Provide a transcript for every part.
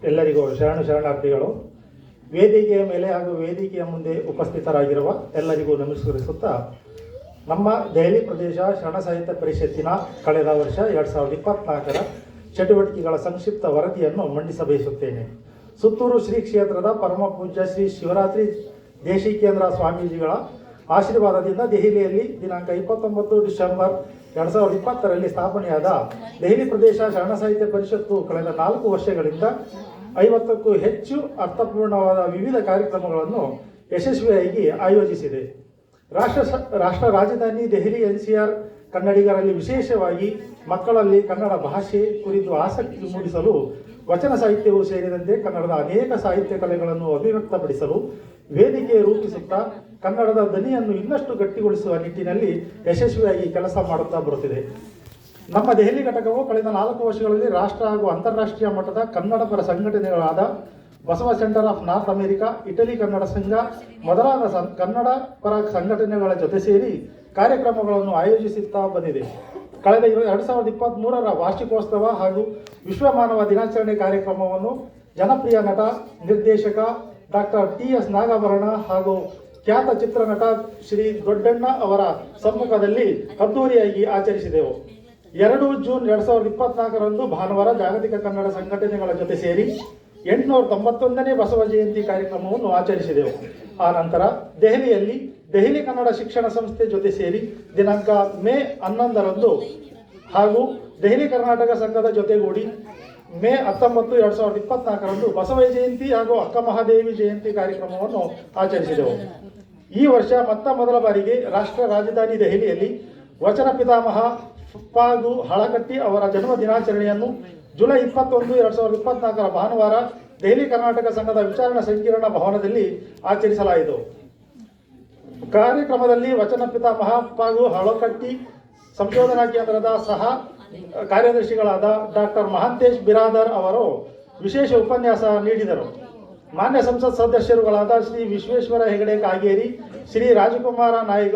ಎಲ್ಲರಿಗೂ ಶರಣಾರ್ಥಿಗಳು. ವೇದಿಕೆಯ ಮೇಲೆ ಹಾಗೂ ವೇದಿಕೆಯ ಮುಂದೆ ಉಪಸ್ಥಿತರಾಗಿರುವ ಎಲ್ಲರಿಗೂ ನಮಸ್ಕರಿಸುತ್ತಾ, ನಮ್ಮ ದೆಹಲಿ ಪ್ರದೇಶ ಶರಣ ಸಾಹಿತ್ಯ ಪರಿಷತ್ತಿನ ಕಳೆದ ವರ್ಷ 2024ರ ಚಟುವಟಿಕೆಗಳ ಸಂಕ್ಷಿಪ್ತ ವರದಿಯನ್ನು ಮಂಡಿಸಬಯಸುತ್ತೇನೆ. ಸುತ್ತೂರು ಶ್ರೀ ಕ್ಷೇತ್ರದ ಪರಮ ಪೂಜ್ಯ ಶ್ರೀ ಶಿವರಾತ್ರಿ ದೇಶಿಕೇಂದ್ರ ಸ್ವಾಮೀಜಿಗಳ ಆಶೀರ್ವಾದದಿಂದ ದೆಹಲಿಯಲ್ಲಿ ದಿನಾಂಕ 29 ಡಿಸೆಂಬರ್ 2020ರಲ್ಲಿ ಸ್ಥಾಪನೆಯಾದ ದೆಹಲಿ ಪ್ರದೇಶ ಶರಣ ಸಾಹಿತ್ಯ ಪರಿಷತ್ತು ಕಳೆದ 4 ವರ್ಷಗಳಿಂದ 50ಕ್ಕೂ ಹೆಚ್ಚು ಅರ್ಥಪೂರ್ಣವಾದ ವಿವಿಧ ಕಾರ್ಯಕ್ರಮಗಳನ್ನು ಯಶಸ್ವಿಯಾಗಿ ಆಯೋಜಿಸಿದೆ. ರಾಷ್ಟ್ರ ರಾಜಧಾನಿ ದೆಹಲಿ NCR ಕನ್ನಡಿಗರಲ್ಲಿ ವಿಶೇಷವಾಗಿ ಮಕ್ಕಳಲ್ಲಿ ಕನ್ನಡ ಭಾಷೆ ಕುರಿತು ಆಸಕ್ತಿ ಮೂಡಿಸಲು, ವಚನ ಸಾಹಿತ್ಯವೂ ಸೇರಿದಂತೆ ಕನ್ನಡದ ಅನೇಕ ಸಾಹಿತ್ಯ ಕಲೆಗಳನ್ನು ಅಭಿವ್ಯಕ್ತಪಡಿಸಲು ವೇದಿಕೆ ರೂಪಿಸುತ್ತಾ ಕನ್ನಡದ ಧ್ವನಿಯನ್ನು ಇನ್ನಷ್ಟು ಗಟ್ಟಿಗೊಳಿಸುವ ನಿಟ್ಟಿನಲ್ಲಿ ಯಶಸ್ವಿಯಾಗಿ ಕೆಲಸ ಮಾಡುತ್ತಾ ಬರುತ್ತಿದೆ. ನಮ್ಮ ದೆಹಲಿ ಘಟಕವು ಕಳೆದ 4 ವರ್ಷಗಳಲ್ಲಿ ರಾಷ್ಟ್ರ ಹಾಗೂ ಅಂತಾರಾಷ್ಟ್ರೀಯ ಮಟ್ಟದ ಕನ್ನಡ ಪರ ಸಂಘಟನೆಗಳಾದ Basava centre of North America, Italy Kannada ಸಂಘ ಮೊದಲಾದ ಕನ್ನಡ ಪರ ಸಂಘಟನೆಗಳ ಜೊತೆ ಸೇರಿ ಕಾರ್ಯಕ್ರಮಗಳನ್ನು ಆಯೋಜಿಸುತ್ತಾ ಬಂದಿದೆ. ಕಳೆದ 2023ರ ವಾರ್ಷಿಕೋತ್ಸವ ಹಾಗೂ ವಿಶ್ವ ಮಾನವ ದಿನಾಚರಣೆ ಕಾರ್ಯಕ್ರಮವನ್ನು ಜನಪ್ರಿಯ ನಟ, ನಿರ್ದೇಶಕ ಡಾಕ್ಟರ್ TS ನಾಗಾಭರಣ ಹಾಗೂ ಖ್ಯಾತ ಚಿತ್ರನಟ ಶ್ರೀ ದೊಡ್ಡಣ್ಣ ಅವರ ಸಮ್ಮುಖದಲ್ಲಿ ಅದ್ದೂರಿಯಾಗಿ ಆಚರಿಸಿದೆವು. 2 ಜೂನ್ 2024ರಂದು ಭಾನುವಾರ ಜಾಗತಿಕ ಕನ್ನಡ ಸಂಘಟನೆಗಳ ಜೊತೆ ಸೇರಿ 891ನೇ ಬಸವ ಜಯಂತಿ ಕಾರ್ಯಕ್ರಮವನ್ನು ಆಚರಿಸಿದೆವು. ಆ ನಂತರ ದೆಹಲಿಯಲ್ಲಿ ದೆಹಲಿ ಕನ್ನಡ ಶಿಕ್ಷಣ ಸಂಸ್ಥೆ ಜೊತೆ ಸೇರಿ ದಿನಾಂಕ ಮೇ 11ರಂದು ಹಾಗೂ ದೆಹಲಿ ಕರ್ನಾಟಕ ಸಂಘದ ಜೊತೆಗೂಡಿ ಮೇ 19, 2024ರಂದು ಬಸವ ಜಯಂತಿ ಹಾಗೂ ಅಕ್ಕ ಮಹಾದೇವಿ ಜಯಂತಿ ಕಾರ್ಯಕ್ರಮವನ್ನು ಆಚರಿಸಿದೆವು. ಈ ವರ್ಷ ಮೊದಲ ಬಾರಿಗೆ ರಾಷ್ಟ್ರ ರಾಜಧಾನಿ ದೆಹಲಿಯಲ್ಲಿ ವಚನ ಪಿತಾಮಹ ಫಾಗು ಹಳಕಟ್ಟಿ ಅವರ ಜನ್ಮ ದಿನಾಚರಣೆಯನ್ನು ಜುಲೈ 21, 2024ರ ಭಾನುವಾರ ದೆಹಲಿ ಕರ್ನಾಟಕ ಸಂಘದ ವಿಚಾರಣಾ ಸಂಕಿರಣ ಭವನದಲ್ಲಿ ಆಚರಿಸಲಾಯಿತು. ಕಾರ್ಯಕ್ರಮದಲ್ಲಿ ವಚನ ಪಿತಾಮಹ ಫಾಗು ಹಳಕಟ್ಟಿ ಸಂಶೋಧನಾ ಕೇಂದ್ರದ ಸಹ ಕಾರ್ಯದರ್ಶಿಗಳಾದ ಡಾಕ್ಟರ್ ಮಹಾಂತೇಶ್ ಬಿರಾದರ್ ಅವರು ವಿಶೇಷ ಉಪನ್ಯಾಸ ನೀಡಿದರು. ಮಾನ್ಯ ಸಂಸತ್ ಸದಸ್ಯರುಗಳಾದ ಶ್ರೀ ವಿಶ್ವೇಶ್ವರ ಹೆಗಡೆ ಕಾಗೇರಿ, ಶ್ರೀ ರಾಜಕುಮಾರ ನಾಯ್ಕ,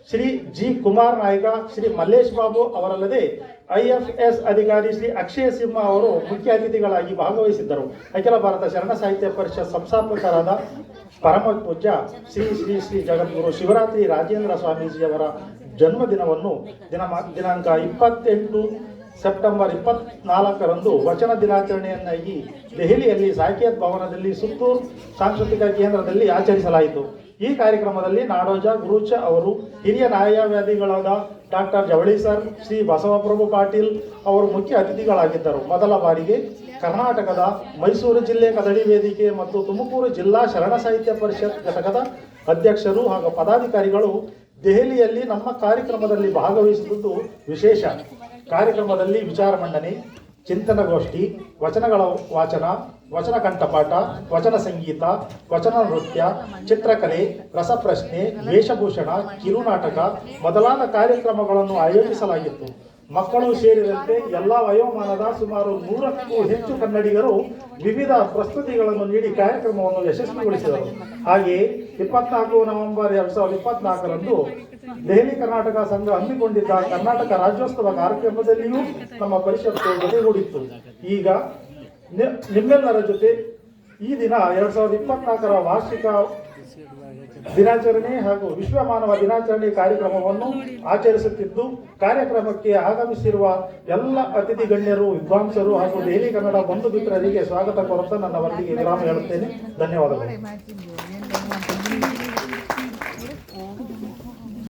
ಶ್ರೀ G. ಕುಮಾರ್ ನಾಯ್ಕ, ಶ್ರೀ ಮಲ್ಲೇಶ್ ಬಾಬು ಅವರಲ್ಲದೆ IFS ಅಧಿಕಾರಿ ಶ್ರೀ ಅಕ್ಷಯ ಸಿಂಹ ಅವರು ಮುಖ್ಯ ಅತಿಥಿಗಳಾಗಿ ಭಾಗವಹಿಸಿದ್ದರು. ಅಖಿಲ ಭಾರತ ಶರಣ ಸಾಹಿತ್ಯ ಪರಿಷತ್ ಸಂಸ್ಥಾಪಕರಾದ ಪರಮ ಪೂಜ್ಯ ಶ್ರೀ ಶ್ರೀ ಶ್ರೀ ಜಗದ್ಗುರು ಶಿವರಾತ್ರಿ ರಾಜೇಂದ್ರ ಸ್ವಾಮೀಜಿಯವರ ಜನ್ಮದಿನವನ್ನು ದಿನಾಂಕ 28 ಸೆಪ್ಟೆಂಬರ್ 24ರಂದು ವಚನ ದಿನಾಚರಣೆಯನ್ನಾಗಿ ದೆಹಲಿಯಲ್ಲಿ ಸಾಕೇತ್ ಭವನದಲ್ಲಿ ಸುತ್ತೂರು ಸಾಂಸ್ಕೃತಿಕ ಕೇಂದ್ರದಲ್ಲಿ ಆಚರಿಸಲಾಯಿತು. ಈ ಕಾರ್ಯಕ್ರಮದಲ್ಲಿ ನಾಡೋಜ ಗುರುಚ ಅವರು, ಹಿರಿಯ ನ್ಯಾಯವಾದಿಗಳಾದ ಡಾಕ್ಟರ್ ಜವಳಿ ಸರ್, ಶ್ರೀ ಬಸವಪ್ರಭು ಪಾಟೀಲ್ ಅವರು ಮುಖ್ಯ ಅತಿಥಿಗಳಾಗಿದ್ದರು. ಮೊದಲ ಬಾರಿಗೆ ಕರ್ನಾಟಕದ ಮೈಸೂರು ಜಿಲ್ಲೆ ಕದಳಿ ವೇದಿಕೆ ಮತ್ತು ತುಮಕೂರು ಜಿಲ್ಲಾ ಶರಣ ಸಾಹಿತ್ಯ ಪರಿಷತ್ ಘಟಕದ ಅಧ್ಯಕ್ಷರು ಹಾಗೂ ಪದಾಧಿಕಾರಿಗಳು ದೆಹಲಿಯಲ್ಲಿ ನಮ್ಮ ಕಾರ್ಯಕ್ರಮದಲ್ಲಿ ಭಾಗವಹಿಸಿದ್ದು ವಿಶೇಷ. ಕಾರ್ಯಕ್ರಮದಲ್ಲಿ ವಿಚಾರ ಮಂಡನೆ, ಚಿಂತನಗೋಷ್ಠಿ, ವಚನಗಳ ವಾಚನ, ವಚನ ಕಂಠಪಾಠ, ವಚನ ಸಂಗೀತ, ವಚನ ನೃತ್ಯ, ಚಿತ್ರಕಲೆ, ರಸಪ್ರಶ್ನೆ, ವೇಷಭೂಷಣ, ಕಿರುನಾಟಕ ಮೊದಲಾದ ಕಾರ್ಯಕ್ರಮಗಳನ್ನು ಆಯೋಜಿಸಲಾಗಿತ್ತು. ಮಕ್ಕಳು ಸೇರಿದಂತೆ ಎಲ್ಲ ವಯೋಮಾನದ ಸುಮಾರು 100ಕ್ಕೂ ಹೆಚ್ಚು ಕನ್ನಡಿಗರು ವಿವಿಧ ಪ್ರಸ್ತುತಿಗಳನ್ನು ನೀಡಿ ಕಾರ್ಯಕ್ರಮವನ್ನು ಯಶಸ್ವಿಗೊಳಿಸಿದರು. ಹಾಗೆಯೇ 24 ನವೆಂಬರ್ 2024ರಂದು ದೆಹಲಿ ಕರ್ನಾಟಕ ಸಂಘ ಹಮ್ಮಿಕೊಂಡಿದ್ದ ಕರ್ನಾಟಕ ರಾಜ್ಯೋತ್ಸವ ಕಾರ್ಯಕ್ರಮದಲ್ಲಿಯೂ ನಮ್ಮ ಪರಿಷತ್ತು ಜೊತೆಗೂಡಿತ್ತು. ಈಗ ನಿಮ್ಮೆಲ್ಲರ ಜೊತೆ ಈ ದಿನ 2024ರ ವಾರ್ಷಿಕ ದಿನಾಚರಣೆ ಹಾಗೂ ವಿಶ್ವ ಮಾನವ ದಿನಾಚರಣೆ ಕಾರ್ಯಕ್ರಮವನ್ನು ಆಚರಿಸುತ್ತಿದ್ದು, ಕಾರ್ಯಕ್ರಮಕ್ಕೆ ಆಗಮಿಸಿರುವ ಎಲ್ಲ ಅತಿಥಿ ಗಣ್ಯರು, ವಿದ್ವಾಂಸರು ಹಾಗೂ ದೆಹಲಿ ಕನ್ನಡ ಬಂಧು ಮಿತ್ರರಿಗೆ ಸ್ವಾಗತ ಕೋರುತ್ತಾ ನನ್ನ ವರದಿಗೆ ವಿರಾಮ ಹೇಳುತ್ತೇನೆ. ಧನ್ಯವಾದಗಳು.